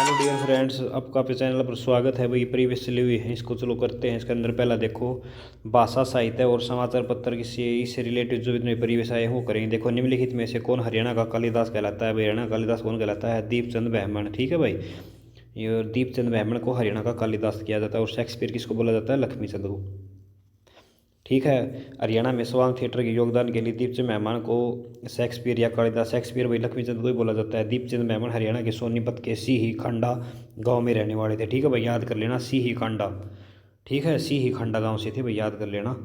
Hello dear friends, आपका अपने channel पर स्वागत है। भाई प्रीवियस चली हुई है, इसको चलो करते हैं। इसके अंदर पहला देखो, भाषा साहित्य और समाचार पत्र की से इससे रिलेटेड जो इतने प्रीवियस आए वो करेंगे। देखो, निम्नलिखित में से कौन हरियाणा का कालिदास कहलाता है? भाई हरियाणा का कालिदास कौन कहलाता है? दीपचंद ब्राह्मण। ठीक है भाई, ये दीपचंद ब्राह्मण को हरियाणा का कालिदास किया जाता है। और शेक्सपियर किसको बोला जाता है? लक्ष्मीचंद को। ठीक है, हरियाणा में स्वांग थिएटर के योगदान के लिए दीपचंद मेहमान को शेक्सपियर या कालिदास, शेक्सपियर वही लक्ष्मीचंद को ही बोला जाता है। दीपचंद मेहमान हरियाणा के सोनीपत के सीही खांडा गांव में रहने वाले थे। ठीक है भाई, याद कर लेना, सीही खांडा। ठीक है, सीही खांडा गांव से थे भाई, याद कर लेना।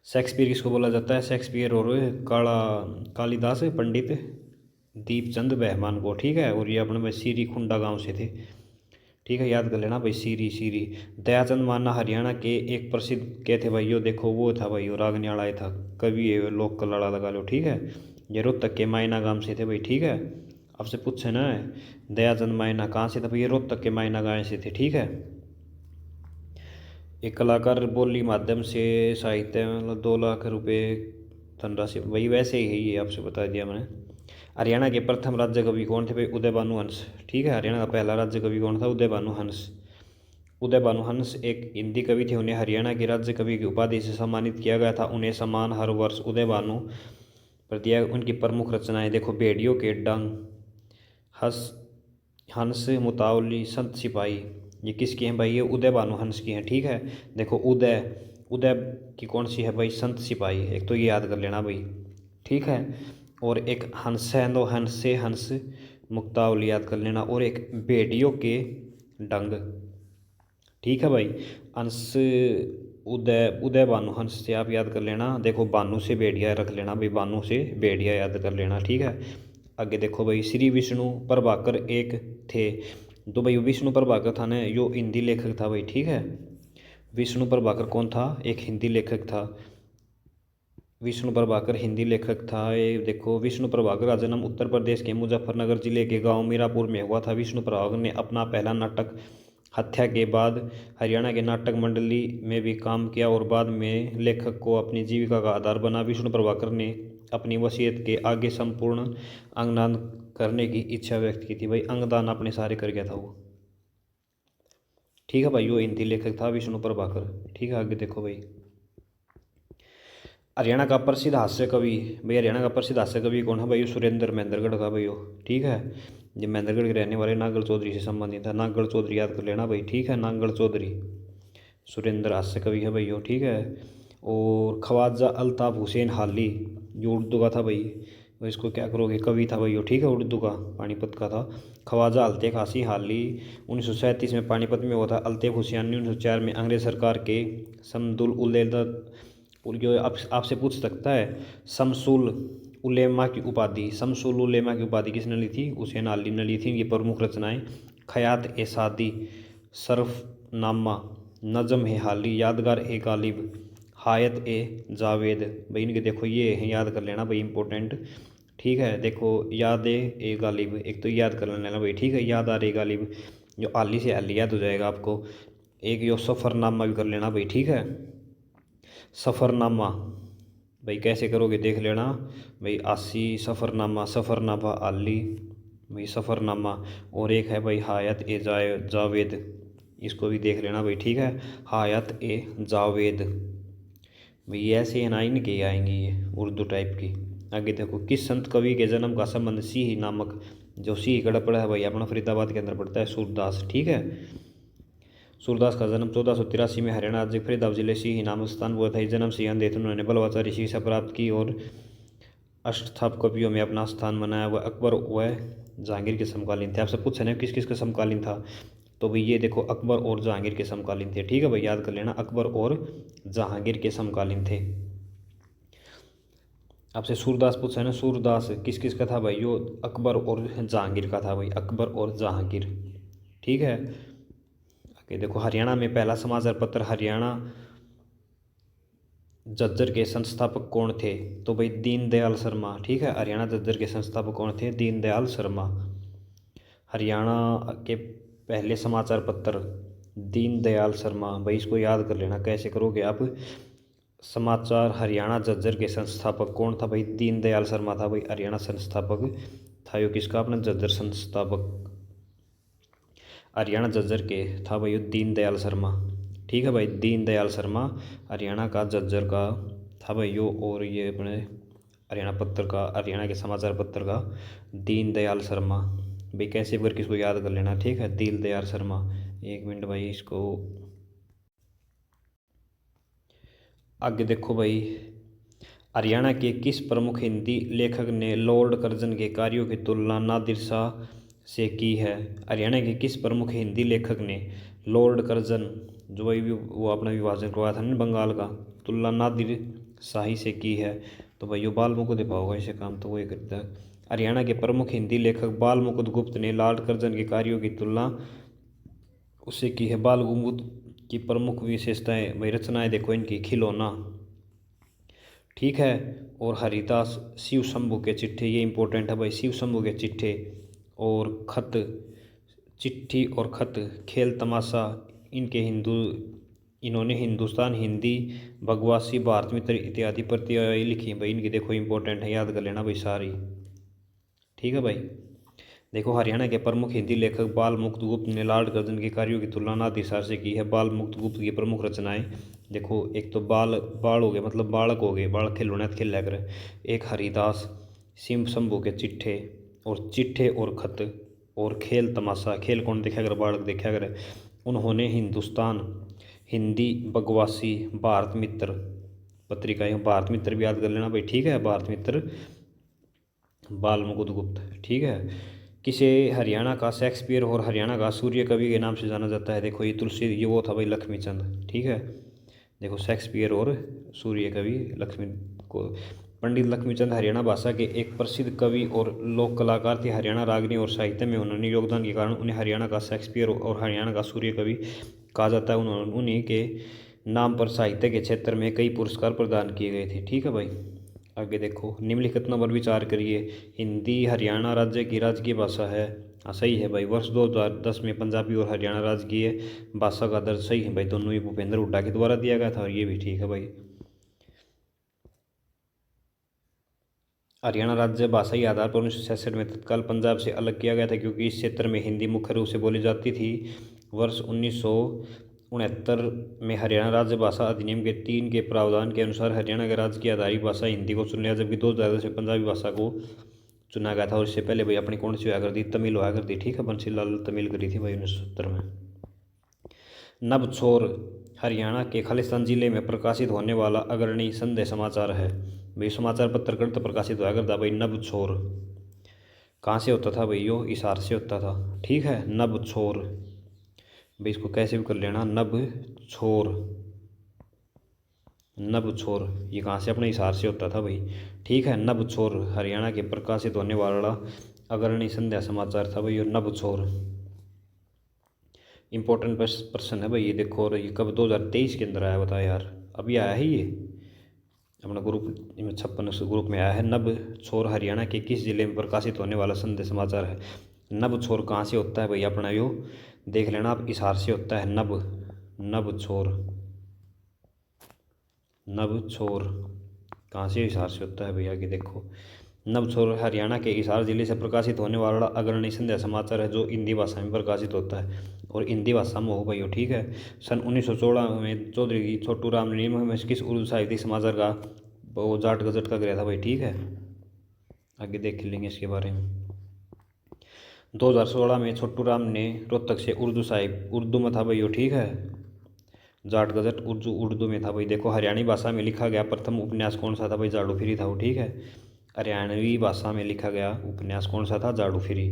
शेक्सपियर किसको बोला जाता है? शेक्सपियर और काला कालिदास पंडित दीपचंद मेहमान को। ठीक है, और ये अपने भाई सीरी खुंडा गांव से थे। ठीक है, याद कर लेना भाई, सीरी सीरी। दयाचंद माना हरियाणा के एक प्रसिद्ध क्या थे भाई? यो देखो, वो था भाई, वो रागनियाल आया था, कवि है, लोक कलाड़ा लगा लो। ठीक है, ये रोहतक के मायना गांव से थे भाई। ठीक है, आपसे पूछे ना, दयाचंद मायना कहाँ से था भाई? ये रोहतक के मायना गांव से थे। ठीक है, एक कलाकार बोली माध्यम से साहित्य मतलब 2 लाख रुपए धनराशि, वही वैसे ही है, ये आपसे बता दिया मैंने। हरियाणा के प्रथम राज्य कवि कौन थे भाई? उदय भानु हंस। ठीक है, हरियाणा का पहला राज्य कवि कौन था? उदय भानु हंस। उदय भानु हंस एक हिंदी कवि थे, उन्हें हरियाणा के राज्य कवि की उपाधि से सम्मानित किया गया था। उन्हें सम्मान हर वर्ष उदय भानु पर दिया। उनकी प्रमुख रचनाएं देखो, भेड़ियों के डंग, हंस, हंस मुतावली, संत सिपाही, ये किसकी हैं भाई? ये उदय भानु हंस की हैं। ठीक है, देखो उदय, उदय की कौन सी है भाई? संत सिपाही। एक तो ये याद कर लेना भाई। ठीक है, और एक हंस है, दो हंस से हंस मुक्तावली याद कर लेना, और एक भेड़ियों के डंग। ठीक है भाई, अंश उदय उदय भानु हंस से आप याद कर लेना। देखो, भानु से भेड़िया रख लेना भाई, भानु से भेड़िया याद कर लेना। ठीक है, आगे देखो भाई, श्री विष्णु प्रभाकर एक थे। तो भाई विष्णु प्रभाकर था ना, यो हिंदी लेखक था भाई। ठीक है, विष्णु प्रभाकर कौन था? एक हिंदी लेखक था। विष्णु प्रभाकर हिंदी लेखक था। ये देखो, विष्णु प्रभाकर का जन्म उत्तर प्रदेश के मुजफ्फरनगर जिले के गांव मीरापुर में हुआ था। विष्णु प्रभाकर ने अपना पहला नाटक हत्या के बाद हरियाणा के नाटक मंडली में भी काम किया और बाद में लेखक को अपनी जीविका का आधार बना। विष्णु प्रभाकर ने अपनी वसीयत के आगे संपूर्ण अंगदान करने की इच्छा व्यक्त की थी भाई। अंगदान अपने सारे कर गया था वो। ठीक है भाई, वो हिंदी लेखक था विष्णु प्रभाकर। ठीक है, आगे देखो भाई, हरियाणा का प्रसिद्ध हास्य कवि भाई, हरियाणा का प्रसिद्ध हास्य कवि कौन है भाई? सुरेंद्र महेंद्रगढ़ का भाई हो। ठीक है, ये महेंद्रगढ़ के रहने वाले नागल चौधरी से संबंधित है। नागल चौधरी याद कर लेना भाई। ठीक है, नागल चौधरी सुरेंद्र हास्य कवि है भाई हो। ठीक है, और ख्वाजा अल्ताफ हुसैन हाली, जो उर्दू का था भाई, वो इसको क्या करोगे, कवि था भाई हो। ठीक है, उर्दू का, पानीपत का था। ख्वाजा अल्ताफ हासी हाली 1937 में पानीपत में हुआ था। अल्ताफ हुसैन 1904 में अंग्रेज सरकार के समदुल उलेदा, और जो आपसे पूछ सकता है, शमसुल उलेमा की उपाधि, शमसुल उलेमा की उपाधि किसने ली थी? हुसैन अली ने ली थी। ये प्रमुख रचनाएं, खयात ए सादी, सरफनामा, नज़म ए हाली, यादगार ए गालिब, हायत ए जावेद। भाई इनके देखो ये हैं, याद कर लेना भाई, इंपॉर्टेंट। ठीक है, देखो, याद ए गालिब, एक तो याद कर लेना भाई। ठीक है, याद आ रही गालिब, जो आली से अली याद हो जाएगा आपको। एक यो सफ़रनामा भी कर लेना भाई। ठीक है, सफ़रनामा भाई कैसे करोगे देख लेना भाई। आसी सफ़रनामा, सफ़रनामा आली भाई, सफ़रनामा। और एक है भाई हायत ए जावेद, इसको भी देख लेना भाई। ठीक है, हायत ए जावेद भाई, ऐसे ना इनके आएंगी ये उर्दू टाइप की। आगे देखो, किस संत कवि के जन्म का संबंध सीही नामक, जो सीही गढ़ पड़ा है भाई अपना फरीदाबाद के अंदर पड़ता है, सूरदास। ठीक है, सूरदास का जन्म 1483 में हरियाणा राज्य फरीदाबाद जिले सीही नामक स्थान हुआ था। इस जन्म से अंधेत उन्होंने बलवाचारी शिक्षा प्राप्त की और अष्टथाप कवियों में अपना स्थान बनाया। वह अकबर व जहांगीर के समकालीन थे। आपसे पूछा ना किस किस का समकालीन था? तो भाई ये देखो, अकबर और जहांगीर के समकालीन थे। ठीक है भाई, याद कर लेना, अकबर और जहांगीर के समकालीन थे। आपसे सूरदास पूछा है ना, सूरदास किस किस का था भाई? यो अकबर और जहांगीर का था भाई, अकबर और जहांगीर। ठीक है, आगे देखो, हरियाणा में पहला समाचार पत्र हरियाणा झज्जर के संस्थापक कौन थे? तो भाई दीनदयाल शर्मा। ठीक है, हरियाणा झज्जर के संस्थापक कौन थे? दीनदयाल शर्मा। हरियाणा के पहले समाचार पत्र दीनदयाल शर्मा भाई, इसको याद कर लेना। कैसे करोगे आप? समाचार हरियाणा झज्जर के संस्थापक कौन था भाई? दीनदयाल शर्मा था भाई, हरियाणा संस्थापक था यो किसका, अपना झज्जर संस्थापक हरियाणा झज्जर के था भाई यो दीनदयाल शर्मा। ठीक है भाई, दीनदयाल शर्मा हरियाणा का झज्जर का था भाई यो। और ये अपने हरियाणा पत्र का, हरियाणा के समाचार पत्र का दीनदयाल शर्मा। भाई कैसे भी करके इसको याद कर लेना, ठीक है, दीनदयाल शर्मा। एक मिनट भाई, इसको आगे देखो भाई। हरियाणा के किस प्रमुख हिंदी लेखक ने लॉर्ड कर्जन के कार्यों की तुलना नादिर शाह से की है। हरियाणा के किस प्रमुख हिंदी लेखक ने लॉर्ड कर्जन, जो भाई वो अपना विभाजन करवाया था ना बंगाल का, तुलना नादिर शाही से की है। तो भाई यो बाल मुकुंद होगा इसे काम, तो वही करता है। हरियाणा के प्रमुख हिंदी लेखक बाल मुकुंद गुप्त ने लॉर्ड कर्जन के कार्यों की तुलना उससे की है। बाल मुकुंद की प्रमुख विशेषताएं भाई, रचनाएं देखो इनकी, खिलौना, ठीक है, और हरिदास, शिव शंभू के चिट्ठे, ये इंपॉर्टेंट है भाई, शिव शंभू के चिट्ठे, और खत, चिट्ठी और खत, खेल तमाशा, इन्होंने हिंदुस्तान हिंदी, बगवासी, भारत मित्र इत्यादि प्रतियां लिखी भाई इनकी। देखो इंपॉर्टेंट है, याद कर लेना भाई सारी, ठीक है भाई। देखो हरियाणा के प्रमुख हिंदी लेखक बाल मुकुंद गुप्त ने लॉर्ड कर्जन के कार्यों की तुलना नादिर से की है। बाल मुकुंद गुप्त की प्रमुख रचनाएं देखो, एक तो बाल हो गए, मतलब बालक हो गए, बालक खिलौने खेल कर, एक हरिदास, शिव शंभू के चिट्ठे, और चिट्ठे और खत, और खेल तमाशा, खेल कौन देखा कर, बालक देखा कर। उन्होंने हिंदुस्तान हिंदी, बगवासी, भारत मित्र पत्रिका, भारत मित्र भी याद कर लेना भाई, ठीक है, भारत मित्र, बाल मुकुंद गुप्त, ठीक है। किसे हरियाणा का शेक्सपियर और हरियाणा का सूर्य कवि के नाम से जाना जाता है। देखो ये तुलसी, ये वो था भाई लक्ष्मीचंद, ठीक है। देखो शेक्सपियर और सूर्य कवि लक्ष्मी को, पंडित लक्ष्मीचंद हरियाणा भाषा के एक प्रसिद्ध कवि और लोक कलाकार थे। हरियाणा रागनी और साहित्य में उन्होंने योगदान के कारण उन्हें हरियाणा का शेक्सपियर और हरियाणा का सूर्य कवि कहा जाता है। उन्हीं के नाम पर साहित्य के क्षेत्र में कई पुरस्कार प्रदान किए गए थे, ठीक है भाई। आगे देखो, निम्नलिखित पर विचार करिए। हिंदी हरियाणा राज्य की राजकीय भाषा है। हाँ सही है भाई, वर्ष 2010 में पंजाबी और हरियाणा राजकीय भाषा का दर्ज सही है भाई, दोनों ही भूपेंद्र हुड्डा के द्वारा दिया गया था, और ये भी ठीक है भाई। हरियाणा राज्य भाषाई आधार पर 1966 में तत्काल पंजाब से अलग किया गया था, क्योंकि इस क्षेत्र में हिंदी मुख्य रूप से बोली जाती थी। वर्ष 1969 में हरियाणा राज्य भाषा अधिनियम के 3 के प्रावधान के अनुसार हरियाणा के राज्य की आधारित भाषा हिंदी को चुन लिया, जबकि 2010 में पंजाबी भाषा को चुना गया था। और इससे पहले भाई अपनी कौन सी हुआ करती, तमिल हुआ करती, ठीक है, बंसीलाल तमिल करी थी भाई 1970 में। नबछोर हरियाणा के खालिस्तान जिले में प्रकाशित होने वाला अग्रणी संदेह समाचार है। भाई समाचार पत्र ग्रंथ प्रकाशित हुआ करता भाई नबछोर। कहाँ से होता था भाई, यो हिसार से होता था, ठीक है, नबछोर। भाई इसको कैसे भी कर लेना, नबछोर, नबछोर, ये कहाँ से, अपने हिसार से होता था भाई, ठीक है। नबछोर हरियाणा के प्रकाशित होने वाला अग्रणी संध्या समाचार था भाई, और नबछोर इंपॉर्टेंट प्रश्न है भाई ये। देखो, और ये कब 2023 के अंदर आया, बताया यार, अभी आया है ये अपना ग्रुप 56 ग्रुप में आया है। नबछोर हरियाणा के किस जिले में प्रकाशित होने वाला संदेश समाचार है। नबछोर कहाँ से होता है भाई, अपना यो देख लेना आप, हिसार से होता है। नबछोर, नबछोर कहाँ से, हिसार से होता है भैया। आगे देखो, नबछोर हरियाणा के हिसार जिले से प्रकाशित होने वाला अग्रणी संध्या समाचार है, जो हिंदी भाषा में प्रकाशित होता है, और हिंदी भाषा में हो भाई, ठीक है। सन 1916 में चौधरी छोटू राम ने में किस उर्दू साहित्यिक समाचार का वो जाट गजट का गिरा था भाई, ठीक है। आगे देख लेंगे इसके बारे में। 2016 में छोटू राम ने रोहतक से उर्दू में था भाई, ठीक है, जाट गजट उर्दू में था भाई। देखो हरियाणी भाषा में लिखा गया प्रथम उपन्यास कौन सा था भाई, जाड़ू फिरी था वो, ठीक है। हरियाणवी भाषा में लिखा गया उपन्यास कौन सा था, जाड़ू फिरी।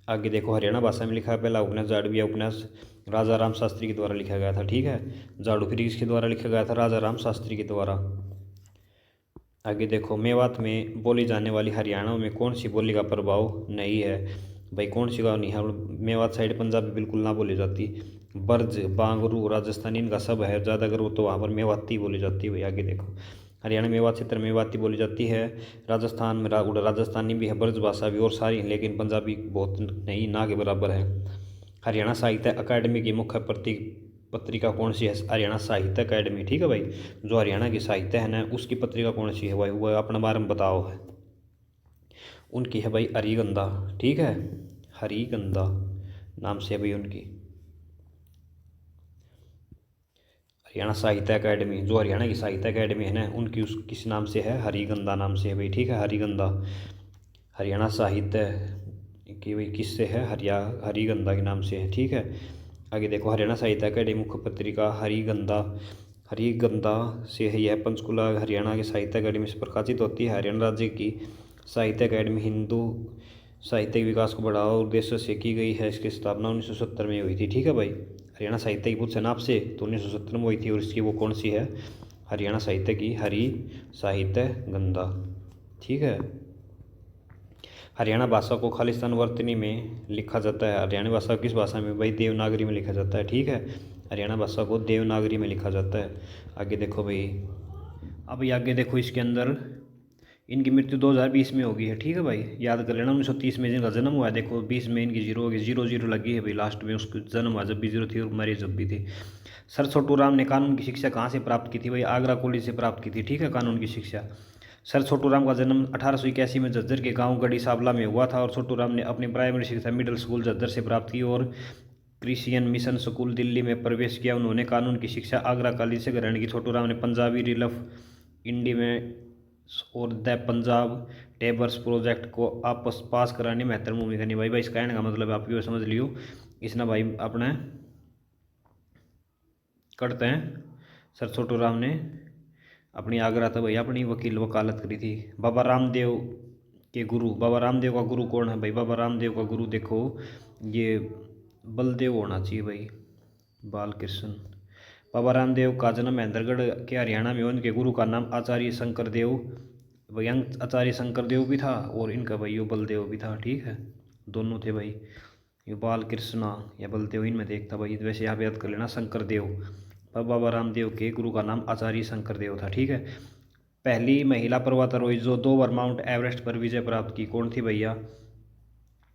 आगे देखो, हरियाणा भाषा में लिखा पहला उपन्यास जाड़विया उपन्यास राजा राम शास्त्री के द्वारा लिखा गया था, ठीक है। जाड़ू फिरी किसके द्वारा लिखा गया था, राजा राम शास्त्री के द्वारा। आगे देखो, मेवात में बोली जाने वाली हरियाणा में कौन सी बोली का प्रभाव नहीं है भाई, कौन सी का नहीं है। मेवात साइड पंजाबी बिल्कुल ना बोली जाती। ब्रज, बांगरू, राजस्थानी इनका सब है, ज़्यादा अगर वो तो वहाँ पर मेवाती बोली जाती है भाई। आगे देखो, हरियाणा मेवात क्षेत्र में मेवाती बोली जाती है। राजस्थान में राजस्थानी भी है, ब्रज भाषा भी, और सारी, लेकिन पंजाबी बहुत नहीं, ना के बराबर है। हरियाणा साहित्य अकादमी की मुख्य पत्रिका कौन सी है, हरियाणा साहित्य अकादमी, ठीक है भाई। जो हरियाणा की साहित्य है ना, उसकी पत्रिका कौन सी है भाई, वो अपने बारे में बताओ है। उनकी है भाई हरिगंधा, ठीक है, हरिगंधा नाम से है भाई उनकी। हरियाणा साहित्य अकेडमी, जो हरियाणा की साहित्य अकेडमी है ना, उनकी उस किस नाम से है, हरिगंधा नाम से है भाई, ठीक है, हरिगंधा। हरियाणा साहित्य की भाई किससे है, हरिगंधा के नाम से है, ठीक है। आगे देखो, हरियाणा साहित्य अकेडमी मुख्य पत्रिका हरिगंधा, हरिगंधा से है यह पंचकुला हरियाणा के साहित्य अकेडमी से प्रकाशित होती है। हरियाणा राज्य की साहित्य अकेडमी हिंदू साहित्य विकास को बढ़ावा और उद्देश्य से की गई है। इसकी स्थापना 1970 में हुई थी, ठीक है भाई। हरियाणा साहित्य की पूछ नाप से तो 1970 में हुई थी, और इसकी वो कौन सी है, हरियाणा साहित्य की हरि साहित्य गंधा, ठीक है। हरियाणा भाषा को खालिस्तान वर्तनी में लिखा जाता है। हरियाणा भाषा किस भाषा में भाई, देवनागरी में लिखा जाता है, ठीक है। हरियाणा भाषा को देवनागरी में लिखा जाता है। आगे देखो भाई, अब आगे देखो, इसके अंदर इनकी मृत्यु 2020 में होगी है, ठीक है भाई, याद कर लेना। 1930 में जिनका जन्म हुआ है, देखो 20 में इनकी जीरो होगी, 00 लगी है भाई लास्ट में, उसका जन्म हुआ जब भी जीरो थी और मरी जब भी थी। सर छोटू राम ने कानून की शिक्षा कहाँ से प्राप्त की थी भाई, आगरा कॉलेज से प्राप्त की थी, ठीक है, कानून की शिक्षा। सर छोटू राम का जन्म 1881 में झज्जर के गांव गढ़ी साबला में हुआ था, और छोटू राम ने अपनी प्राइमरी शिक्षा मिडिल स्कूल झज्जर से प्राप्त की और क्रिश्चियन मिशन स्कूल दिल्ली में प्रवेश किया। उन्होंने कानून की शिक्षा आगरा कॉलेज से ग्रहण की। छोटू राम ने पंजाबी रिलफ इंडी में और द पंजाब टेबर्स प्रोजेक्ट को आपस पास कराने में महत्वपूर्ण भूमिका निभाई। भाई इसका कहने का मतलब आप ये समझ लियो, इसने भाई अपने करते हैं, सर छोटू राम ने अपनी आगरा था भाई अपनी वकील वकालत करी थी। बाबा रामदेव के गुरु, बाबा रामदेव का गुरु कौन है भाई, बाबा रामदेव का गुरु देखो ये बलदेव होना चाहिए भाई, बालकृष्ण। बाबा रामदेव का जन्म महेंद्रगढ़ के हरियाणा में, उनके गुरु का नाम आचार्य शंकर देव, भाई आचार्य शंकर देव भी था और इनका भाई यो बलदेव भी था, ठीक है, दोनों थे भाई। ये बालकृष्णा या बलदेव इनमें देखता भाई, वैसे आप याद कर लेना शंकर देव। बाबा रामदेव के गुरु का नाम आचार्य शंकर देव था, ठीक है। पहली महिला पर्वतारोही जो 2 बार माउंट एवरेस्ट पर विजय प्राप्त की, कौन थी भैया,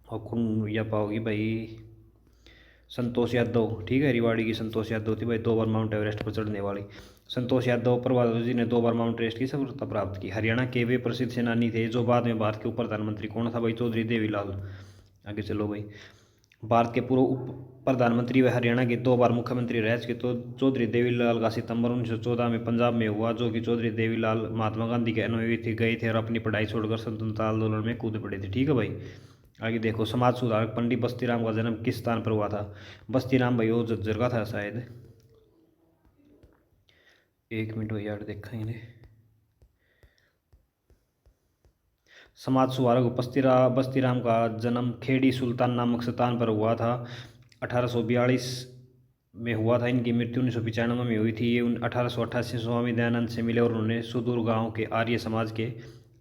और कौन या पाओगी भाई, संतोष यादव, ठीक है, रिवाड़ी की संतोष यादव थी भाई, 2 बार माउंट एवरेस्ट पर चढ़ने वाली। संतोष यादव पर्वतारोही जी ने 2 बार माउंट एवरेस्ट की सफलता प्राप्त की। हरियाणा के वे प्रसिद्ध सेनानी थे जो बाद में भारत के उप प्रधानमंत्री, कौन था भाई, चौधरी देवीलाल। आगे चलो भाई, भारत के पूर्व उप प्रधानमंत्री व हरियाणा के 2 बार मुख्यमंत्री रह चुके तो चौधरी देवीलाल का सितंबर 1914 में पंजाब में हुआ, जो कि चौधरी देवीलाल महात्मा गांधी के अनुयायी थे, गए थे और अपनी पढ़ाई छोड़कर स्वतंत्रता आंदोलन में कूद पड़े थे, ठीक है भाई। आगे देखो, समाज सुधारक पंडित बस्तीराम का जन्म किस स्थान पर हुआ था, बस्तीराम भाई वो झज्जर का था शायद, 1 मिनट भैया देखा इन्हें। समाज सुधारक बस्तीराम का जन्म खेड़ी सुल्तान नामक स्थान पर हुआ था, 1842 में हुआ था। इनकी मृत्यु 1995 में हुई थी। ये 1888 स्वामी दयानंद से मिले और उन्होंने सुदूर गांव के आर्य समाज के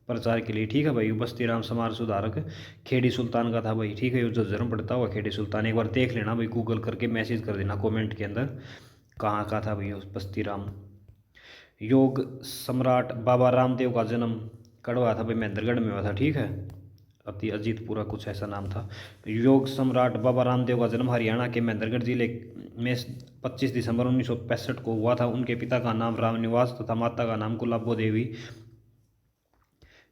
प्रचार के लिए, ठीक है भाई, बस्तीराम समाज सुधारक खेड़ी सुल्तान का था भाई, ठीक है, ये जन्म पड़ता हुआ खेड़ी सुल्तान, एक बार देख लेना भाई, गूगल करके मैसेज कर देना कमेंट के अंदर कहाँ का था भाई बस्तीराम। योग सम्राट बाबा रामदेव का जन्म कड़वा था भाई, महेंद्रगढ़ में हुआ था, ठीक है, अति अजीतपुरा कुछ ऐसा नाम था। योग सम्राट बाबा रामदेव का जन्म हरियाणा के महेंद्रगढ़ जिले में 25 दिसंबर 1965 को हुआ था। उनके पिता का नाम रामनिवास तथा माता का नाम गुलाबो देवी,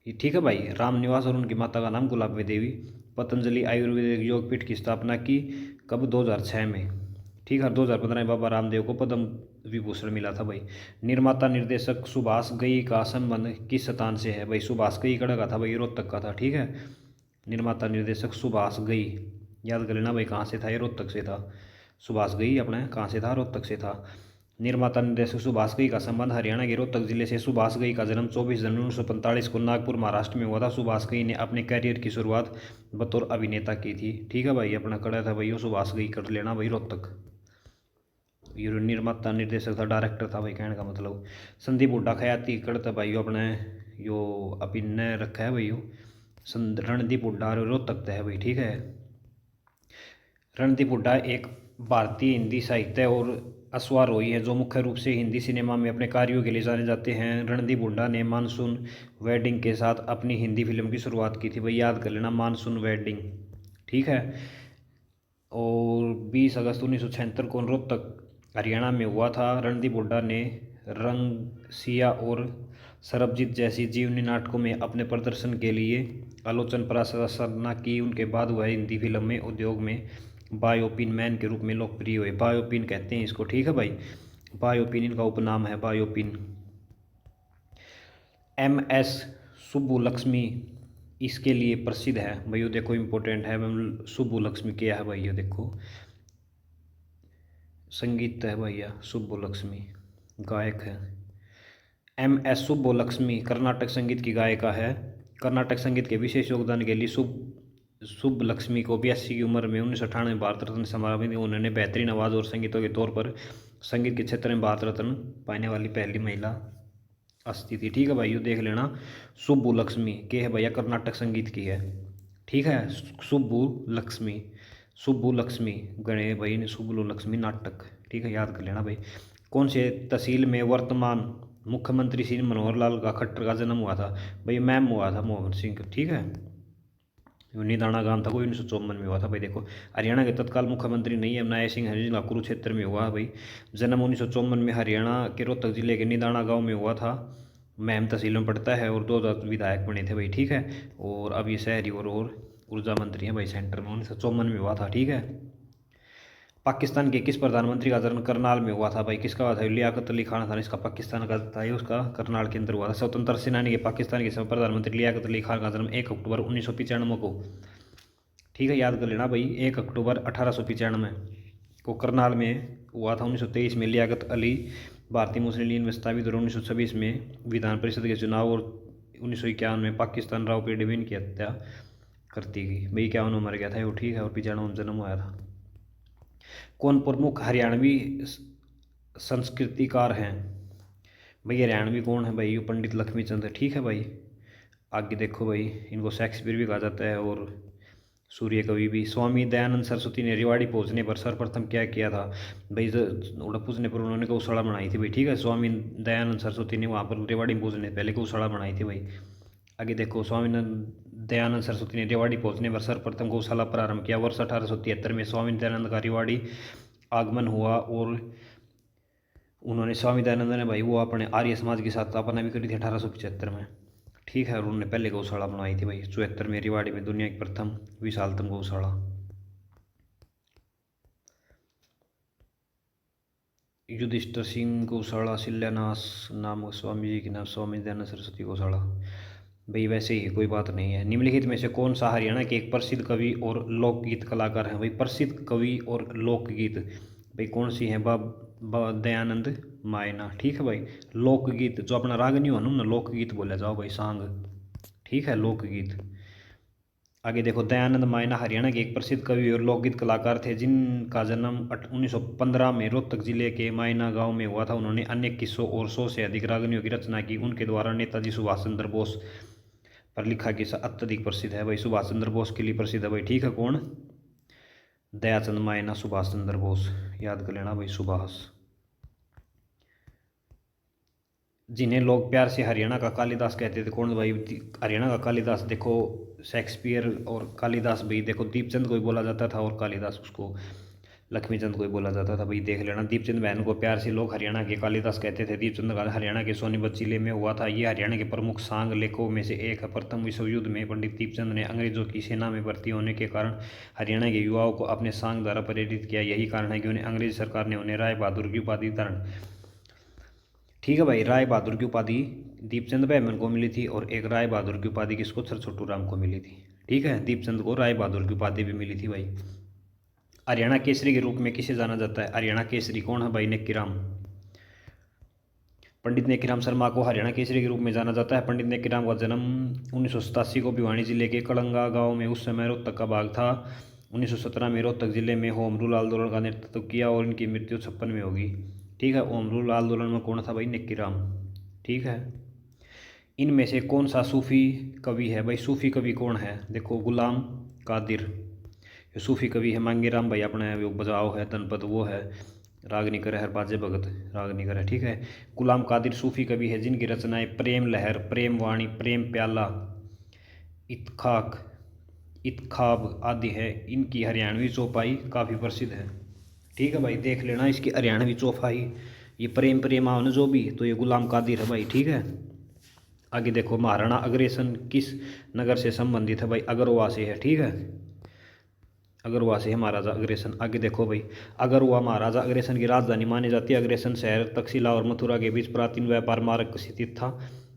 ठीक है भाई, रामनिवास और उनकी माता का नाम गुलाबो देवी। पतंजलि आयुर्वेदिक योग पीठ की स्थापना की कब, 2006 में, ठीक है, 2015 में बाबा रामदेव को पद्म विभूषण मिला था भाई। निर्माता निर्देशक सुभाष घई का संबंध किस स्थान से है भाई, सुभाष घई कड़ा का था भाई, रोहतक का था, ठीक है। निर्माता निर्देशक सुभाष घई, याद कर लेना भाई, कहाँ से था, ये रोहतक से था। सुभाष घई अपने कहाँ से था, रोहतक से था। निर्माता निर्देशक सुभाष घई का संबंध हरियाणा के रोहतक जिले से। सुभाष घई का जन्म 24 जनवरी 1945 को नागपुर महाराष्ट्र में हुआ था। सुभाष घई ने अपने करियर की शुरुआत बतौर अभिनेता की थी, ठीक है भाई, अपना कड़ा था भाई, सुभाष घई कर लेना भाई, रोहतक। ये निर्माता निर्देशक था, डायरेक्टर था भाई, कहने का मतलब। संदीप हुड्डा खयाती करता भाई यो अपने यो अभिनय रखा है भाई, यो रणदीप हुड्डा रोहतक है भाई, ठीक है। रणदीप हुड्डा एक भारतीय हिंदी साहित्य और अश्वारोही है जो मुख्य रूप से हिंदी सिनेमा में अपने कार्यों के लिए जाने जाते हैं। रणदीप हुड्डा ने मानसून वेडिंग के साथ अपनी हिंदी फिल्म की शुरुआत की थी भाई, याद कर लेना, मानसून वेडिंग, ठीक है। और 20 अगस्त 1976 को रोहतक हरियाणा में हुआ था। रणदीप हुड्डा ने रंग सिया और सरबजीत जैसी जीवनी नाटकों में अपने प्रदर्शन के लिए आलोचना प्रशंसा की। उनके बाद वह हिंदी फिल्म में उद्योग में बायोपिन मैन के रूप में लोकप्रिय हुए। बायोपिन कहते हैं इसको, ठीक है भाई, बायोपिन इनका उपनाम है, बायोपिन। MS सुब्बुलक्ष्मी इसके लिए प्रसिद्ध है भाई, ये देखो इम्पोर्टेंट है। सुब्बुलक्ष्मी क्या है भाई, ये देखो संगीत है भैया, सुब्बुलक्ष्मी गायक है। MS सुब्बुलक्ष्मी कर्नाटक संगीत की गायिका है। कर्नाटक संगीत के विशेष योगदान के लिए सुब्बुलक्ष्मी को 82 की उम्र में 1998 में भारत रत्न समारोह में उन्होंने बेहतरीन आवाज़ और संगीतों के तौर पर संगीत के क्षेत्र में भारत रत्न पाने वाली पहली महिला अस्ति थी। ठीक है भाई, ये देख लेना। सुब्बुलक्ष्मी के है भैया, कर्नाटक संगीत की है, ठीक है। सुब्बुलक्ष्मी, सुब्बुलक्ष्मी गणे भाई ने सुब्बुलक्ष्मी नाटक, ठीक है, याद कर लेना भाई। कौन से तहसील में वर्तमान मुख्यमंत्री श्री मनोहर लाल का खट्टर का जन्म हुआ था भाई? मैम हुआ था मोहन सिंह, ठीक है। निदाना गांव था, कोई 1954 में हुआ था भाई। देखो हरियाणा के तत्काल मुख्यमंत्री नहीं है नायब सिंह है, जिला कुरुक्षेत्र में हुआ भाई। जन्म 1954 में हरियाणा के रोहतक जिले के निदाना गांव में हुआ था। महम तहसील में पड़ता है और 2000 विधायक बने थे भाई, ठीक है। और अब ये शहरी और ऊर्जा मंत्री हैं भाई, सेंटर में 1954 में हुआ था, ठीक है। पाकिस्तान के किस प्रधानमंत्री का जन्म करनाल में हुआ था भाई? किसका हुआ था? लियाकत अली खान था, इसका पाकिस्तान का था, उसका करनाल के अंदर हुआ था। स्वतंत्र सेनानी के पाकिस्तान के प्रधानमंत्री लियाकत अली खान का जन्म 1 अक्टूबर 1995 को, ठीक है, याद कर लेना भाई। 1 अक्टूबर 1895 को करनाल में हुआ था। 1923 में लियाकत अली भारतीय मुस्लिम लीग में स्थापित और 1926 में विधान परिषद के चुनाव और 1951 में पाकिस्तान राव पे डिवीन की हत्या करती गई भाई। 51 में मर गया था वो, ठीक है, और 95 में जन्म हुआ था। कौन प्रमुख हरियाणवी संस्कृतिकार हैं भाई? हरियाणवी कौन है भाई? ये पंडित लक्ष्मीचंद है, ठीक है भाई। आगे देखो भाई, इनको शेक्सपियर भी कहा जाता है और सूर्य कवि भी। स्वामी दयानंद सरस्वती ने रेवाड़ी पहुंचने पर सर्वप्रथम क्या किया था भाई? पूछने पर उन्होंने गौशाला बनाई थी भाई, ठीक है। स्वामी दयानंद सरस्वती ने वहाँ पर रेवाड़ी पहुंचने पहले गौशाला बनाई थी भाई। आगे देखो, स्वामी दयानंद सरस्वती ने रेवाड़ी पहुंचने पर सर्वप्रथम गौशाला प्रारंभ किया। वर्ष 1873 में स्वामी दयानंद का रेवाड़ी आगमन हुआ और उन्होंने, स्वामी दयानंद ने भाई वो अपने आर्य समाज की स्थापना भी करी थी 1875 में, ठीक है। और उन्होंने पहले गौशाला बनवाई थी भाई 74 में रेवाड़ी में, दुनिया की प्रथम विशालतम गौशाला। युधिष्ठिर सिंह गौशाला, शिलान्यास नाम स्वामी जी के नाम, स्वामी दयानंद सरस्वती गौशाला भाई। वैसे ही कोई बात नहीं है। निम्नलिखित में से कौन सा हरियाणा के एक प्रसिद्ध कवि और लोकगीत कलाकार हैं भाई? प्रसिद्ध कवि और लोकगीत भाई कौन सी हैं? दयानंद मायना, ठीक है भाई। लोकगीत जो अपना रागनी हो ना, लोकगीत बोले जाओ भाई, सांग, ठीक है, लोकगीत। आगे देखो, दयानंद मायना हरियाणा के एक प्रसिद्ध कवि और लोकगीत कलाकार थे जिनका जन्म 1915 में रोहतक जिले के मायना गांव में हुआ था। उन्होंने अनेक किस्सों और 100 से अधिक रागनियों की रचना की। उनके द्वारा नेताजी सुभाष चंद्र बोस पर लिखा किस्सा अत्यधिक प्रसिद्ध है भाई। सुभाष चंद्र बोस के लिए प्रसिद्ध है भाई, ठीक है। कौन? दयाचंद मायना, सुभाष चंद्र बोस, याद कर लेना भाई, सुभाष। जिन्हें लोग प्यार से हरियाणा का कालिदास कहते थे, कौन भाई? हरियाणा का कालिदास देखो शेक्सपियर और कालिदास भाई, देखो दीपचंद को भी बोला जाता था और कालिदास उसको लक्ष्मीचंद को भी बोला जाता था भाई, देख लेना। दीपचंद बहन को प्यार से लोग हरियाणा के कालिदास कहते थे। दीपचंद का हरियाणा के सोनीपत जिले में हुआ था। ये हरियाणा के प्रमुख सांग लेखकों में से एक है। प्रथम विश्व युद्ध में पंडित दीपचंद ने अंग्रेजों की सेना में भर्ती होने के कारण हरियाणा के युवाओं को अपने सांग द्वारा प्रेरित किया। यही कारण है कि उन्हें अंग्रेज सरकार ने उन्हें राय बहादुर की उपाधि धारण, ठीक है भाई। राय बहादुर की उपाधि दीपचंद बहमन को मिली थी और एक राय बहादुर की उपाधि किसको? सर छोटू राम को मिली थी, ठीक है। दीपचंद को राय बहादुर की उपाधि भी मिली थी भाई। हरियाणा केसरी के रूप में किसे जाना जाता है? हरियाणा केसरी कौन है भाई? नेक्कीराम। पंडित नेक्कीराम शर्मा को हरियाणा केसरी के रूप में जाना जाता है। पंडित नेक्कीराम का जन्म 1987 को भिवानी जिले के कलंगा गांव में, उस समय रोहतक का भाग था। 1917 में रोहतक जिले में होम रूल आंदोलन का नेतृत्व किया और इनकी मृत्यु 56 में होगी, ठीक है। होम रूल आंदोलन में कौन था भाई? नेक्कीराम, ठीक है। इनमें से कौन सा सूफी कवि है भाई? सूफी कवि कौन है? देखो, गुलाम कादिर सूफी कवि है। मांगेराम भाई अपना वो बजाओ है, धनपद वो है, रागनिकर है, बाजे भगत रागनिकर है, ठीक है। गुलाम कादिर सूफी कवि है जिनकी रचनाएं प्रेम लहर, प्रेम वाणी, प्रेम प्याला, इत्खाक, इत्खाब आदि है। इनकी हरियाणवी चौपाई काफ़ी प्रसिद्ध है, ठीक है भाई, देख लेना इसकी हरियाणवी चौपाई। ये प्रेम प्रेमावन जो भी, तो ये गुलाम कादिर है भाई, ठीक है। आगे देखो महाराणा अग्रसेन किस नगर से संबंधित है भाई, अगरवा से है, ठीक है, अगरवा से है महाराजा अग्रसेन। आगे देखो भाई, अगरवा महाराजा अग्रसेन की राजधानी मानी जाती है। अग्रसेन शहर तक्षशिला और मथुरा के बीच प्राचीन व्यापार मार्ग स्थित था।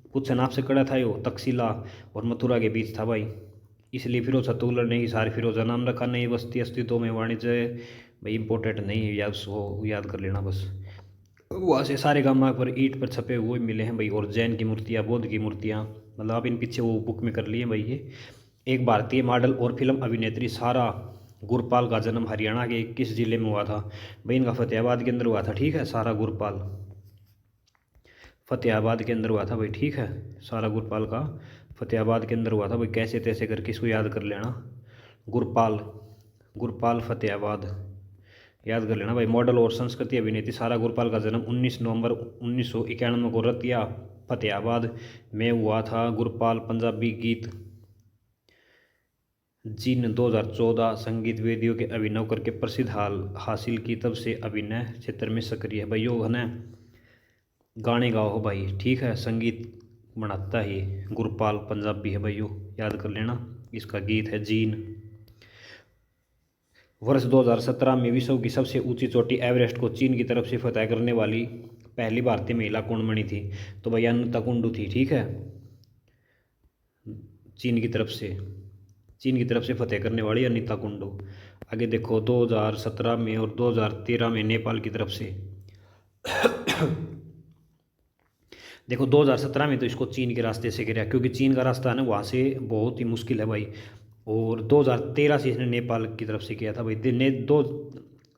क्वेश्चन आपसे कड़ा था यो, तक्षशिला और मथुरा के बीच था भाई, इसलिए फिरोज शाह तुगलक ने हिसार फिरोजा नाम रखा। नई बस्ती अस्तित्व में, वाणिज्य भाई इंपॉर्टेंट नहीं है, याद उसको याद कर लेना बस। वहाँ से सारे गामा पर ईंट पर छपे हुए मिले हैं भाई, और जैन की मूर्तियाँ, बौद्ध की मूर्तियाँ, मतलब आप इन पीछे वो बुक में कर लिए भाई। ये एक भारतीय मॉडल और फिल्म अभिनेत्री सारा गुरपाल का जन्म हरियाणा के किस जिले में हुआ था भाई, इनका फतेहाबाद के अंदर हुआ था, ठीक है। सारा गुरपाल फतेहाबाद के अंदर हुआ था भाई, ठीक है। सारा गुरपाल का फतेहाबाद के अंदर हुआ था भाई, कैसे तैसे करके इसको याद कर लेना। गुरपाल, गुरपाल फतेहाबाद याद कर लेना भाई। मॉडल और संस्कृति अभिनेत्री सारा गुरपाल का जन्म 19 नवंबर 1991 को रतिया फतेहाबाद में हुआ था। गुरपाल पंजाबी गीत जिन 2014 संगीत वेदियों के अभिनव करके प्रसिद्ध हासिल की, तब से अभिनय क्षेत्र में सक्रिय है भाई। यो है ना, गाने गाओ हो भाई, ठीक है, संगीत बनाता ही गुरपाल पंजाबी है भाई, यो याद कर लेना। इसका गीत है जीन। वर्ष 2017 में विश्व की सबसे ऊंची चोटी एवरेस्ट को चीन की तरफ से फतह करने वाली पहली भारतीय महिला कौन बनी थी, तो भाई अनिता कुंडू थी, ठीक है। चीन की तरफ से फतेह करने वाली अनिता कुंडू। आगे देखो 2017 में और 2013 में नेपाल की तरफ से देखो 2017 में तो इसको चीन के रास्ते से गिरा, क्योंकि चीन का रास्ता है ना वहाँ से बहुत ही मुश्किल है भाई। और 2013 से इसने नेपाल की तरफ से किया था भाई।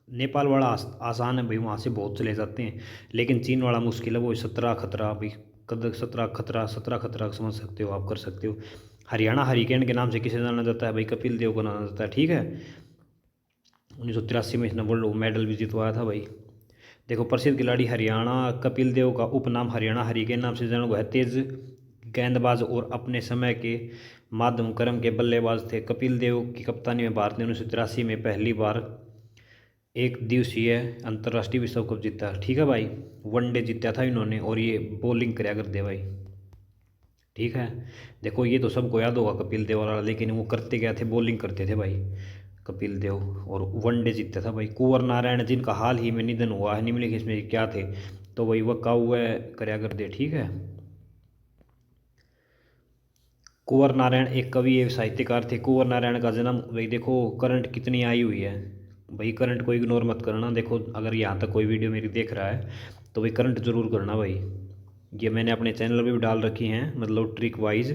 नेपाल वाला आसान है भाई, वहाँ से बहुत चले जाते हैं, लेकिन चीन वाला मुश्किल है, वो 17 खतरा भाई, कद 17 खतरा समझ सकते हो आप, कर सकते हो। हरियाणा हरिकेन के नाम से किसे जाना जाता है भाई, कपिल देव को जाना जाता है, ठीक है। 1983 में इसने वर्ल्ड मेडल भी जितवाया था भाई। देखो प्रसिद्ध खिलाड़ी हरियाणा कपिल देव का उपनाम हरियाणा हरिकेन नाम से जाना हुआ है। तेज गेंदबाज और अपने समय के मध्यम क्रम के बल्लेबाज थे। कपिल देव की कप्तानी में भारत ने 1983 में पहली बार एक दिवसीय अंतर्राष्ट्रीय विश्व कप जीता, ठीक है भाई। वनडे जीता था इन्होंने, और ये बॉलिंग कराया करते भाई, ठीक है। देखो ये तो सबको याद होगा कपिल देव वाला, लेकिन वो करते क्या थे, बॉलिंग करते थे भाई कपिल देव, और वनडे जीतता था भाई। कुंवर नारायण जिनका हाल ही में निधन हुआ है, निम्नलिखित में क्या थे, तो भाई वह काउए कराया करते, ठीक है। कुंवर नारायण एक कवि एक साहित्यकार थे। कुंवर नारायण का जन्म भाई, देखो करंट कितनी आई हुई है भाई, करंट को इग्नोर मत करना। देखो अगर यहाँ तक कोई वीडियो मेरी देख रहा है तो भाई करंट जरूर करना भाई, ये मैंने अपने चैनल पे भी डाल रखी हैं, मतलब ट्रिक वाइज,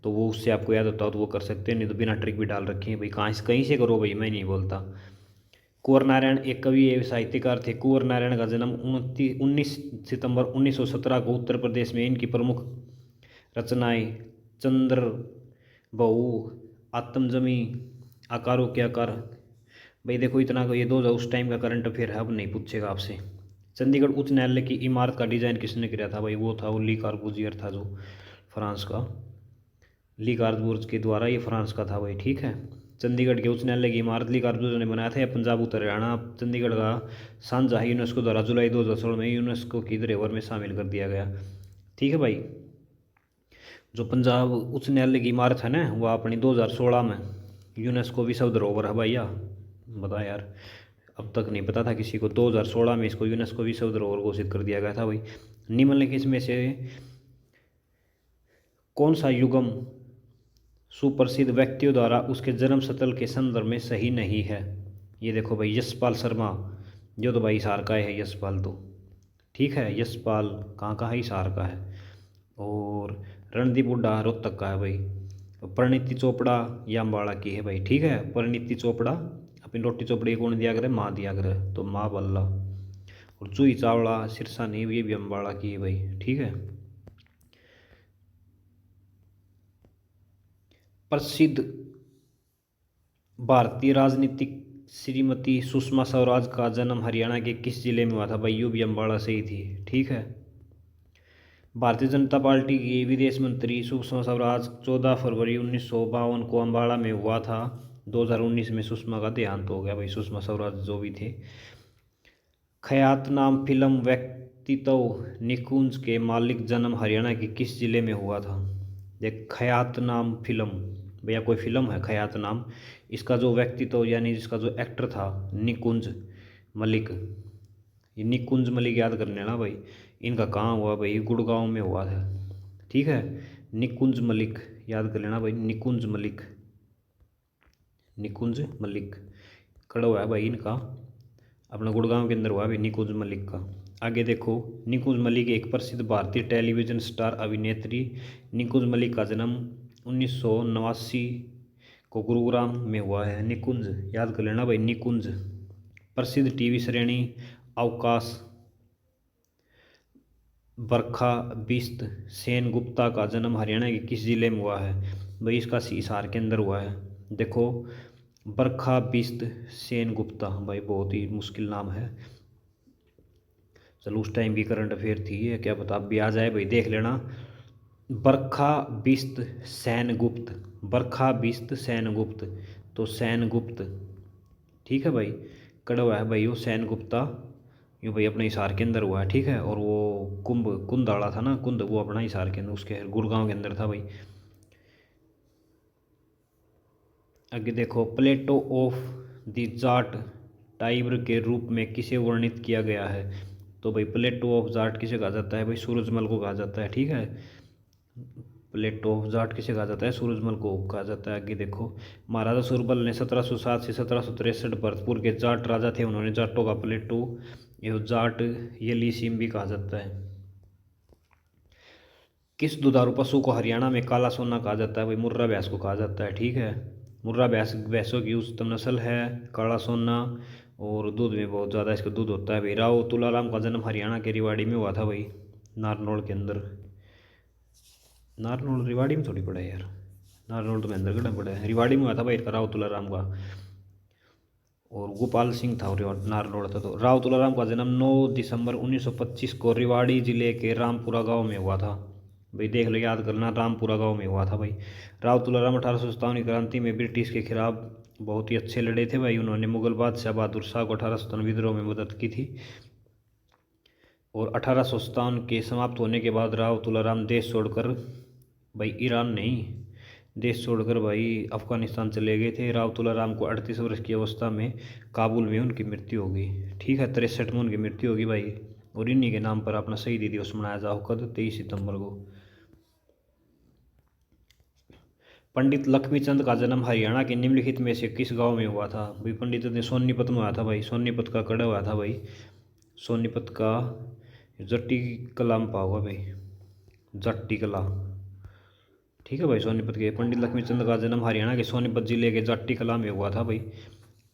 तो वो उससे आपको याद होता हो तो वो कर सकते हैं, नहीं तो बिना ट्रिक भी डाल रखी है भाई, कहीं से करो भाई, मैं नहीं बोलता। कुंवर नारायण एक कवि एवं साहित्यकार थे। कुंवर नारायण का जन्म 19 सितंबर 1917 को उत्तर प्रदेश में। इनकी प्रमुख रचनाएं चंद्र बहु, आत्मजमी, आकारों के आकार भाई। देखो इतना को ये दो उस टाइम का करंट अफेयर है, अब नहीं पूछेगा आपसे। चंडीगढ़ उच्च न्यायालय की इमारत का डिजाइन किसने किया था भाई, वो था वो ली कार्बूजियर था, जो फ्रांस का, ली कार्बूज के द्वारा, ये फ्रांस का था भाई, ठीक है। चंडीगढ़ के उच्च न्यायालय की इमारत ली कार्बूज ने बनाया था। या पंजाब उत्तर हरियाणा चंडीगढ़ का साझा है यूनेस्को द्वारा जुलाई 2016 में यूनेस्को की धरोहर में शामिल कर दिया गया, ठीक है भाई। जो पंजाब उच्च न्यायालय की इमारत है ना, वह अपनी 2016 में यूनेस्को विश्व धरोहर है भैया, बता यार, अब तक नहीं पता था किसी को। 2016 में इसको यूनेस्को विश्व धरोहर घोषित कर दिया गया था भाई। निम्नलिखित में से कौन सा युगम सुप्रसिद्ध व्यक्तियों द्वारा उसके जन्म स्थल के संदर्भ में सही नहीं है, ये देखो भाई यशपाल शर्मा, जो तो भाई हिसार का है यशपाल, तो ठीक है। यशपाल कहाँ का है, हिसार का है। और रणदीप हुड्डा रोहतक का है भाई। परिणीति चोपड़ा ये अम्बाड़ा की है भाई, ठीक है। परिणीति चोपड़ा अपनी रोटी चोपड़ी कौन दिया करे, माँ दिया करे, तो माँ बल्ला। और चूही चावड़ा सिरसा नहीं, ये भी अम्बाड़ा की है भाई, ठीक है। प्रसिद्ध भारतीय राजनीतिक श्रीमती सुषमा स्वराज का जन्म हरियाणा के किस जिले में हुआ था भाई, यूं भी अम्बाड़ा से ही थी, ठीक है। भारतीय जनता पार्टी की विदेश मंत्री सुषमा स्वराज 14 फरवरी 1952 को अम्बाड़ा में हुआ था। 2019 में सुषमा का देहांत हो गया भाई, सुषमा स्वराज जो भी थे। ख्यातनाम फिल्म व्यक्तित्व निकुंज के मालिक जन्म हरियाणा के किस जिले में हुआ था। देख खयात नाम फिल्म, भैया कोई फिल्म है खयात नाम, इसका जो व्यक्तित्व यानी जिसका जो एक्टर था निकुंज मलिक, ये निकुंज मलिक याद कर लेना भाई। इनका कहाँ हुआ भाई, गुड़गांव में हुआ था। ठीक है, निकुंज मलिक याद कर लेना भाई, निकुंज मलिक, निकुंज मलिक खड़ा हुआ है भाई इनका, अपना गुड़गांव के अंदर हुआ भाई निकुंज मलिक का। आगे देखो, निकुंज मलिक एक प्रसिद्ध भारतीय टेलीविजन स्टार अभिनेत्री। निकुंज मलिक का जन्म 1989 को गुरुग्राम में हुआ है। निकुंज याद कर लेना भाई, निकुंज। प्रसिद्ध टीवी श्रेणी अवकाश। बरखा बिस्त सेन गुप्ता का जन्म हरियाणा के किस जिले में हुआ है। भाई इसका हिसार के अंदर हुआ है। देखो बरखा बिस्त सेन गुप्ता, भाई बहुत ही मुश्किल नाम है। चलो उस टाइम की करंट अफेयर थी ये, क्या पता अब भी आ जाए भाई, देख लेना। बरखा बिस्त सैन गुप्त, बरखा बिस्त सैन गुप्त, तो सैन गुप्त। ठीक है भाई, कड़ा हुआ है भाई वो सैन गुप्ता, यूँ भाई अपने हिसार के अंदर हुआ है। ठीक है, और वो कुंद आड़ा था ना, कुंद, वो अपना हिसार के अंदर उसके गुड़गांव के अंदर था भाई। आगे देखो, प्लेटो ऑफ द जाट टाइबर के रूप में किसे वर्णित किया गया है। तो भाई प्लेटो ऑफ जाट किसे कहा जाता है भाई, सूरजमल को कहा जाता है। ठीक है, प्लेटो ऑफ जाट किसे कहा जाता है, सूरजमल को कहा जाता है। आगे देखो, महाराजा सूरबल ने 1707 से 1763 भरतपुर के जाट राजा थे, उन्होंने जाटों का प्लेटो ये जाट ये लीसिम भी कहा जाता है। किस दुधारू पशु को हरियाणा में काला सोना कहा जाता है भाई, मुर्रा भैंस को कहा जाता है। ठीक है, मुर्रा भैंसों की उच्चतम नस्ल है काला सोना, और दूध में बहुत ज़्यादा इसका दूध होता है भाई। राव तुलाराम का जन्म हरियाणा के रिवाड़ी में हुआ था भाई, नारनौल के अंदर। नारनौल रिवाड़ी में थोड़ी पड़ा है यार, नारनौल तो महेंद्रगढ़ में पड़ा है, रिवाड़ी में हुआ था भाई राव तुलाराम का, और गोपाल सिंह था और नारनौल था। तो राव तुलाराम का जन्म 9 दिसंबर 1925 को रिवाड़ी जिले के रामपुरा गांव में हुआ था भाई, देख लो याद करना, रामपुरा गांव में हुआ था भाई। राव तुलाराम 1857 की क्रांति में ब्रिटिश के खिलाफ बहुत ही अच्छे लड़े थे भाई, उन्होंने मुगल बादशाह बहादुर शाह को 1857 विद्रोह में मदद की थी। और 1857 के समाप्त होने के बाद राव तुलाराम देश छोड़कर भाई, ईरान नहीं, देश छोड़कर भाई अफगानिस्तान चले गए थे। राव तुलाराम को 38 वर्ष की अवस्था में काबुल में उनकी मृत्यु हो गई। ठीक है, 63 में उनकी मृत्यु होगी भाई, और इन्हीं के नाम पर अपना शहीदी दिवस मनाया जाओ कद 23 सितंबर को। पंडित लक्ष्मीचंद का जन्म हरियाणा के निम्नलिखित में से किस गांव में हुआ था भाई। पंडित ने सोनीपत में हुआ था भाई, सोनीपत का कड़ा हुआ था भाई, सोनीपत का जट्टी कला में हुआ भाई, जट्टी कला। ठीक है भाई, सोनीपत के पंडित लक्ष्मीचंद का जन्म हरियाणा के सोनीपत जिले के जाट्टी कला में हुआ था भाई।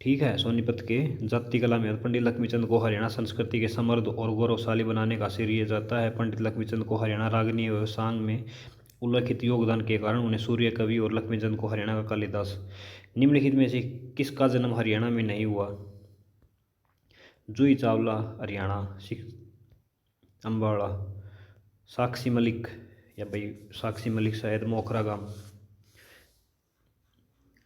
ठीक है, सोनीपत के जाट्टी कला में पंडित लक्ष्मीचंद को हरियाणा संस्कृति के समृद्ध और गौरवशाली बनाने का श्रेय जाता है। पंडित लक्ष्मीचंद को हरियाणा रागनी एवं सांग में उल्लेखित योगदान के कारण उन्हें सूर्य कवि और लक्ष्मीचंद को हरियाणा का कालिदास। निम्नलिखित में से किसका जन्म हरियाणा में नहीं हुआ। जूही चावला हरियाणा, अम्बाड़ा। साक्षी मलिक, या भाई साक्षी मलिक शायद मोखरा गांव।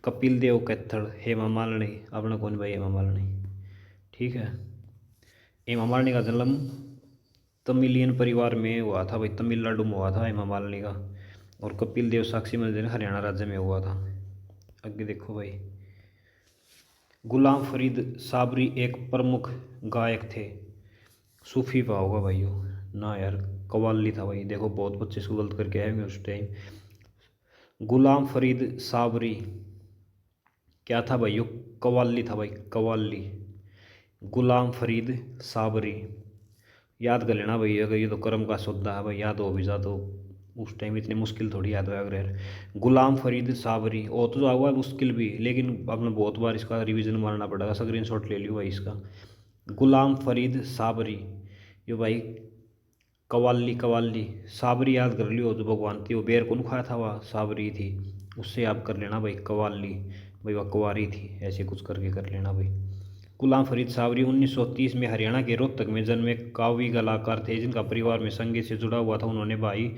कपिल देव कैथड़, हेमा मालिनी, अपना कौन भाई हेमा मालिनी। ठीक है, हेमा मालिनी का जन्म तमिलियन परिवार में हुआ था भाई, तमिलनाडु में हुआ था हेमा मालिनी का। और कपिल देव साक्षी मलिक हरियाणा राज्य में हुआ था। आगे देखो भाई, गुलाम फरीद साबरी एक प्रमुख गायक थे। सूफी पा होगा भाई ना यार, कव्वाली था भाई। देखो बहुत बच्चे इसको गलत करके आए मैं उस टाइम। गुलाम फरीद साबरी क्या था भाई, कव्वाली था भाई, कव्वाली। गुलाम फरीद साबरी याद कर लेना भाई, अगर ये तो कर्म का सौदा है भाई, याद हो भी जा तो उस टाइम इतनी मुश्किल थोड़ी याद होया अगर। गुलाम फरीद साबरी, और तो हुआ मुश्किल भी, लेकिन आपने बहुत बार इसका रिवीजन मारना पड़ेगा, स्क्रीन शॉट ले लियो भाई इसका। गुलाम फरीद साबरी, यो भाई कवाली, कवाली साबरी याद कर लियो, जो भगवान थी वो बेर को खाया था, वह साबरी थी, उससे याद कर लेना भाई कवाली, भाई वह कुंवारी थी, ऐसे कुछ करके कर लेना भाई। गुलाम फरीद साबरी 1930 में हरियाणा के रोहतक में जन्मे काव्य कलाकार थे, जिनका परिवार में संगीत से जुड़ा हुआ था। उन्होंने भाई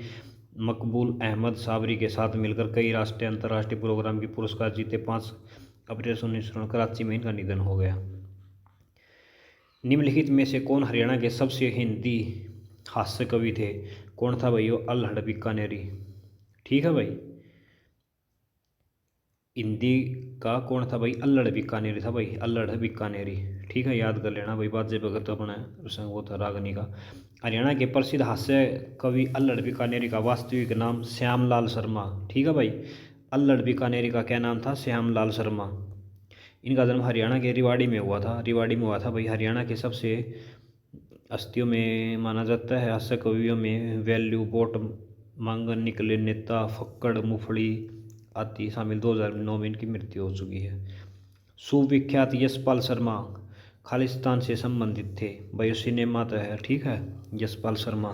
मकबूल अहमद साबरी के साथ मिलकर कई राष्ट्रीय अंतर्राष्ट्रीय प्रोग्राम की पुरस्कार जीते। 5 अप्रैल 1919 कराची में इनका निधन हो गया। निम्नलिखित में से कौन हरियाणा के सबसे हिंदी हास्य कवि थे। कौन था भाई वो? अल्हड़ बीकानेरी। ठीक है भाई। हिंदी का कौन था भाई? अल्हड़ बीकानेरी था भाई, अल्हड़ बीकानेरी। ठीक है, याद कर लेना भाई। बाजे भगत अपना उसमें वो था रागनी का। हरियाणा के प्रसिद्ध हास्य कवि अल्हड़ बीकानेरी का वास्तविक नाम श्यामलाल शर्मा। ठीक है भाई। अल्हड़ बीकानेरी का क्या नाम था? श्यामलाल शर्मा। इनका जन्म हरियाणा के रिवाड़ी में हुआ था। रिवाड़ी में हुआ था भाई। हरियाणा के सबसे हस्तियों में माना जाता है। हास्य कवियों में वैल्यू बोट, मांगन, निकले नेता, फक्कड़, मुफड़ी आदि शामिल। 2009 में इनकी मृत्यु हो चुकी है। सुविख्यात यशपाल शर्मा खालिस्तान से संबंधित थे भाई। सिनेमा तो है। ठीक है, यशपाल शर्मा।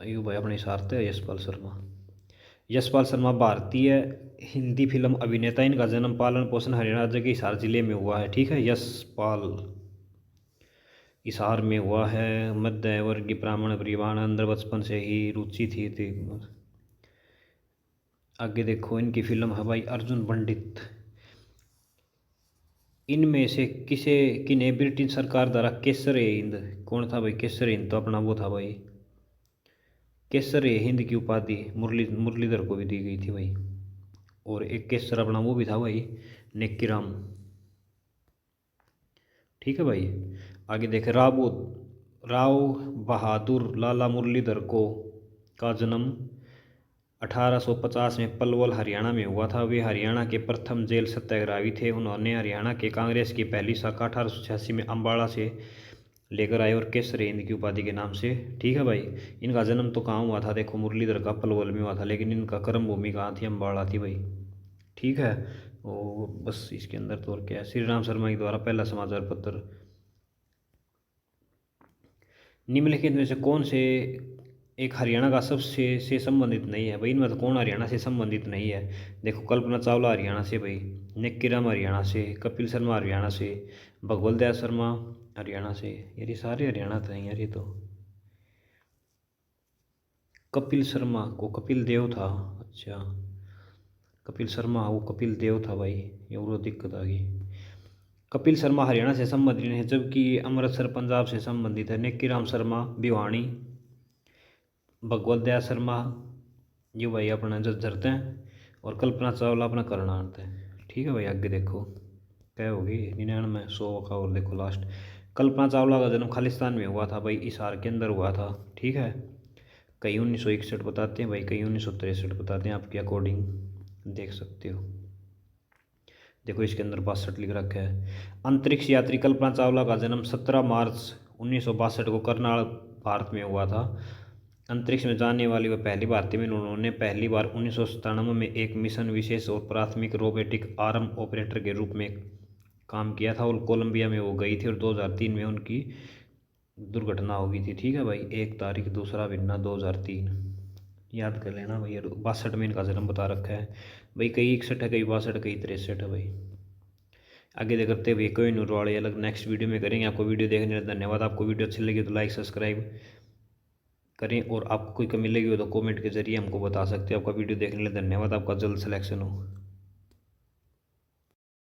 अयो भाई अपने सारते है यशपाल शर्मा। यशपाल शर्मा भारतीय हिंदी फिल्म अभिनेता। इनका जन्म पालन पोषण हरियाणा राज्य के हिसार जिले में हुआ है। ठीक है, यशपाल हिसार में हुआ है। मध्य वर्गीय ब्राह्मण परिवार, अंदर बचपन से ही रुचि थी। आगे देखो, इनकी फिल्म है भाई अर्जुन पंडित। इनमें से किसे किन्हें ब्रिटिश सरकार द्वारा केसर ए हिंद, कौन था भाई केसर हिंद? तो अपना वो था भाई केसर ए हिंद की उपाधि मुरलीधर को भी दी गई थी भाई। और एक केसर अपना वो भी था भाई नेक्कीराम। ठीक है भाई। आगे देखें, राव बहादुर लाला मुरलीधर को का जन्म 1850 में पलवल हरियाणा में हुआ था। वे हरियाणा के प्रथम जेल सत्याग्रही थे। उन्होंने हरियाणा के कांग्रेस की पहली शाखा 1886 में अम्बाड़ा से लेकर आए और केसर हिंद की उपाधि के नाम से। ठीक है भाई। इनका जन्म तो कहाँ हुआ था? देखो, मुरलीधर का पलवल में हुआ था, लेकिन इनका कर्म भूमि कहाँ थी? अम्बाड़ा थी भाई। ठीक है। और बस इसके अंदर तो और क्या है। श्री राम शर्मा के द्वारा पहला समाचार पत्र। निम्नलिखित में से कौन से एक हरियाणा का सबसे से संबंधित नहीं है भाई? इनमें तो कौन हरियाणा से संबंधित नहीं है? देखो, कल्पना चावला हरियाणा से भाई, निक्कीराम हरियाणा से, कपिल शर्मा हरियाणा से, भगवल दयाल शर्मा हरियाणा से। यार ये सारे हरियाणा तो हैं यार। ये तो कपिल शर्मा को कपिल देव था। अच्छा, कपिल शर्मा वो कपिल देव था भाई। ये वो दिक्कत आ गई। कपिल शर्मा हरियाणा से संबंधित है, जबकि अमृतसर पंजाब से संबंधित है। निक्कीराम शर्मा भिवानी, भगवत दयाल शर्मा ये भाई अपना झज्जर हैं, और कल्पना चावला अपना करनाल है। ठीक है भाई। आगे देखो, क्या होगी 99 100 का। और देखो लास्ट, कल्पना चावला का जन्म खालिस्तान में हुआ था भाई, हिसार के अंदर हुआ था। ठीक है। कई 1961 बताते हैं भाई, कई 1963 बताते हैं। आपके अकॉर्डिंग देख सकते हो। देखो इसके अंदर 62 लिख रखा है। अंतरिक्ष यात्री कल्पना चावला का जन्म 17 मार्च 1962 को करनाल भारत में हुआ था। अंतरिक्ष में जाने वाली वह पहली भारतीय में उन्होंने पहली बार 1997 में एक मिशन विशेष और प्राथमिक रोबोटिक आर्म ऑपरेटर के रूप में काम किया था, और कोलंबिया में वो गई थी। और 2003 में उनकी दुर्घटना हो गई थी। ठीक है भाई। 1 तारीख 2 महीना 2003। याद कर लेना भाई। 62 में इनका जन्म बता रखा है भाई। कई 61 है, कई 62, कई 63 है भाई। आगे करते हुए कोई नूर वाले अलग नेक्स्ट वीडियो में करेंगे। आपको वीडियो देखने के लिए धन्यवाद। आपको वीडियो अच्छी लगी तो लाइक सब्सक्राइब करें, और आपको कोई कमी लगी हो तो कमेंट के जरिए हमको बता सकते हैं। आपका वीडियो देखने के लिए धन्यवाद। आपका जल्द सिलेक्शन हो।